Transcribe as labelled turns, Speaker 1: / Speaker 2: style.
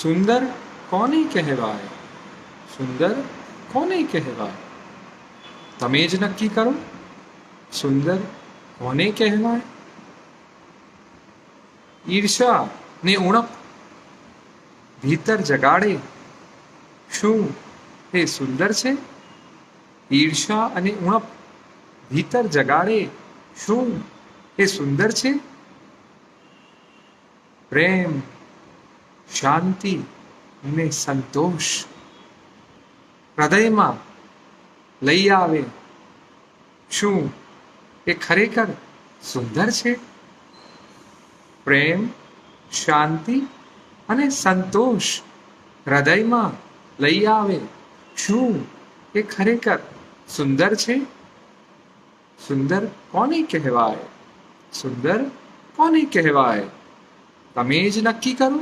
Speaker 1: સુંદર કોને કહેવાય? સુંદર કોને કહેવાય? તમે જ નક્કી કરો. સુંદર કોને કહેવાય? ઈર્ષા ને ઉણપ ભીતર જગાડે શું એ સુંદર છે? ઈર્ષા અને ઉણપ ભીતર જગાડે શું એ સુંદર છે? પ્રેમ, શાંતિ ને સંતોષ હૃદયમાં લઈ આવે શું એ ખરેખર સુંદર છે? પ્રેમ, શાંતિ અને સંતોષ હૃદયમાં લઈ આવે શું એ ખરેખર સુંદર છે? સુંદર કોને કહેવાય? સુંદર કોને કહેવાય? તમે જ નક્કી કરો.